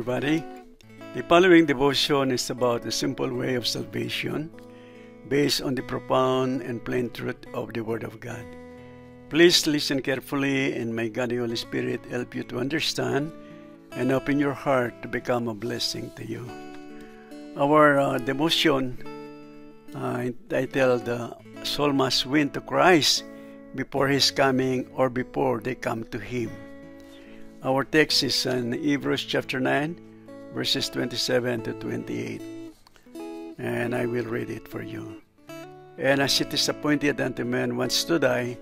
everybody. The following devotion is about the simple way of salvation based on the profound and plain truth of the Word of God. Please listen carefully, and may God the Holy Spirit help you to understand and open your heart to become a blessing to you. Our devotion entitled Soul Must Win to Christ Before His Coming or Before They Come to Him. Our text is in Hebrews chapter 9, verses 27 to 28. And I will read it for you. And as it is appointed unto men once to die,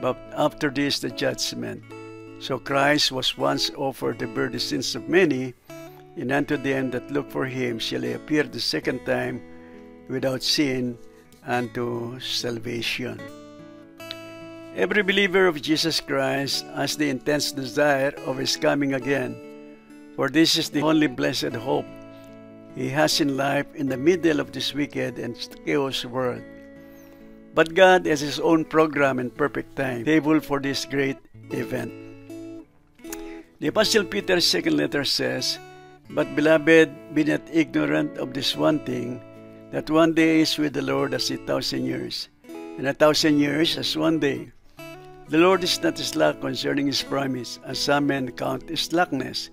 but after this the judgment. So Christ was once offered to bear the sins of many, and unto them that look for him shall he appear the second time without sin unto salvation. Every believer of Jesus Christ has the intense desire of His coming again, for this is the only blessed hope he has in life in the middle of this wicked and chaos world. But God has His own program and perfect time table for this great event. The Apostle Peter's second letter says, "But beloved, be not ignorant of this one thing, that one day is with the Lord as 1,000 years, and 1,000 years as one day. The Lord is not slack concerning His promise, as some men count slackness,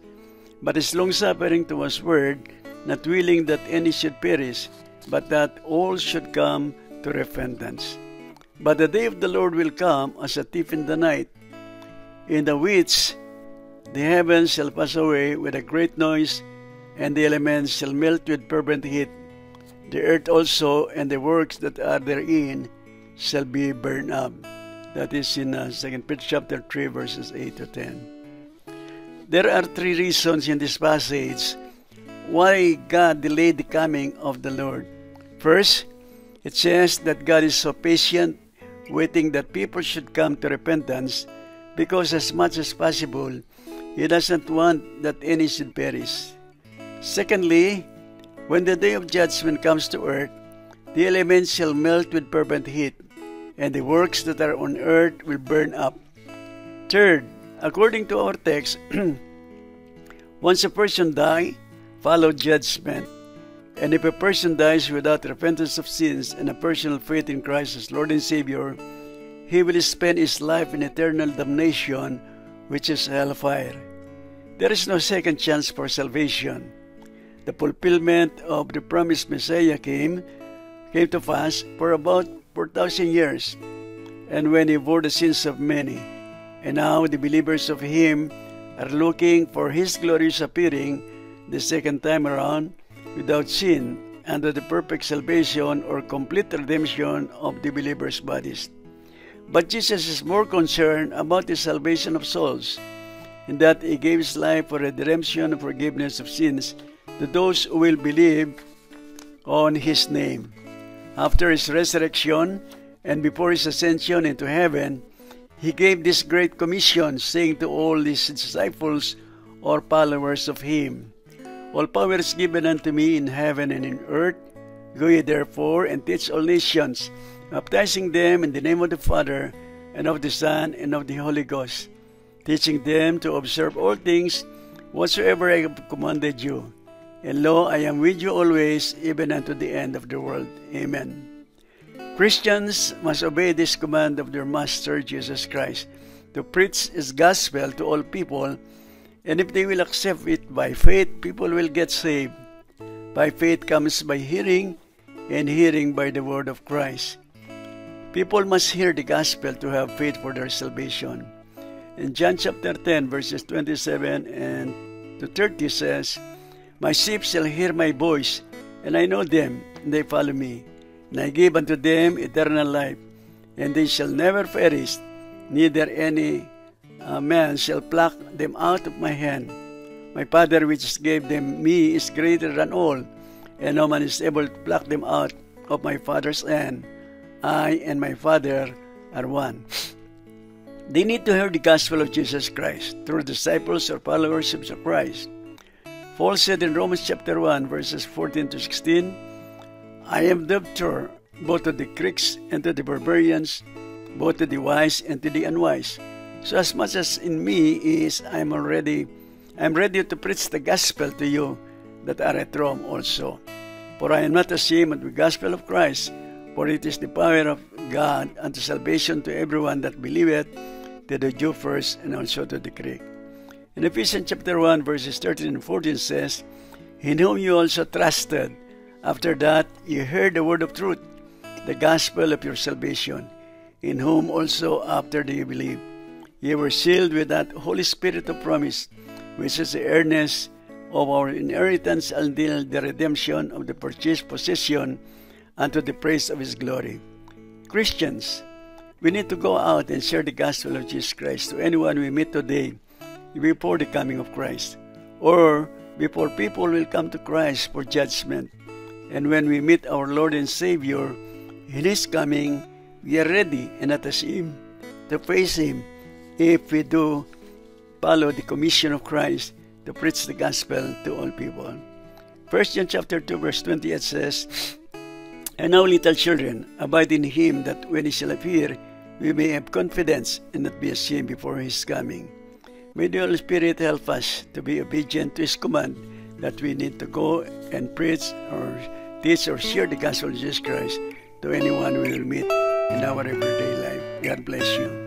but is longsuffering to us word, not willing that any should perish, but that all should come to repentance. But the day of the Lord will come as a thief in the night, in the which the heavens shall pass away with a great noise, and the elements shall melt with fervent heat. The earth also and the works that are therein shall be burned up." That is in 2 Peter chapter 3, verses 8 to 10. There are three reasons in this passage why God delayed the coming of the Lord. First, it says that God is so patient, waiting that people should come to repentance, because as much as possible, He doesn't want that any should perish. Secondly, when the day of judgment comes to earth, the elements shall melt with fervent heat, and the works that are on earth will burn up. Third, according to our text, once a person dies, follow judgment. And if a person dies without repentance of sins and a personal faith in Christ as Lord and Savior, he will spend his life in eternal damnation, which is hellfire. There is no second chance for salvation. The fulfillment of the promised Messiah came to pass for about 4,000 years, and when He bore the sins of many. And now the believers of Him are looking for His glorious appearing the second time around without sin, under the perfect salvation or complete redemption of the believers' bodies. But Jesus is more concerned about the salvation of souls, in that He gave His life for the redemption and forgiveness of sins to those who will believe on His name. After His resurrection and before His ascension into heaven, He gave this great commission, saying to all His disciples or followers of Him, "All power is given unto me in heaven and in earth. Go ye therefore and teach all nations, baptizing them in the name of the Father, and of the Son, and of the Holy Ghost, teaching them to observe all things whatsoever I have commanded you. And lo, I am with you always, even unto the end of the world." Amen. Christians must obey this command of their Master Jesus Christ, to preach His gospel to all people, and if they will accept it by faith, people will get saved. By faith comes by hearing, and hearing by the word of Christ. People must hear the gospel to have faith for their salvation. In John chapter 10, verses 27 and to 30 says, "My sheep shall hear my voice, and I know them, and they follow me. And I give unto them eternal life, and they shall never perish, neither any man shall pluck them out of my hand. My Father which gave them me is greater than all, and no man is able to pluck them out of my Father's hand. I and my Father are one." They need to hear the gospel of Jesus Christ through disciples or followers of Christ. Paul said in Romans chapter 1, verses 14 to 16, "I am debtor both to the Greeks and to the barbarians, both to the wise and to the unwise. So as much as in me is, I am already I am ready to preach the gospel to you that are at Rome also. For I am not ashamed of the gospel of Christ, for it is the power of God unto salvation to everyone that believeth, to the Jew first, and also to the Greek. In Ephesians chapter 1, verses 13 and 14 says, In whom you also trusted, after that you heard the word of truth, the gospel of your salvation, in whom also after that you believed, ye were sealed with that Holy Spirit of promise, which is the earnest of our inheritance until the redemption of the purchased possession unto the praise of His glory. Christians, we need to go out and share the gospel of Jesus Christ to anyone we meet today before the coming of Christ, or before people will come to Christ for judgment. And when we meet our Lord and Savior in His coming, we are ready and not ashamed to face Him if we do follow the commission of Christ to preach the gospel to all people. 1 John chapter 2 verse 28 says, And now, little children, abide in Him, that when He shall appear, we may have confidence and not be ashamed before His coming. May the Holy Spirit help us to be obedient to His command that we need to go and preach or teach or share the gospel of Jesus Christ to anyone we will meet in our everyday life. God bless you.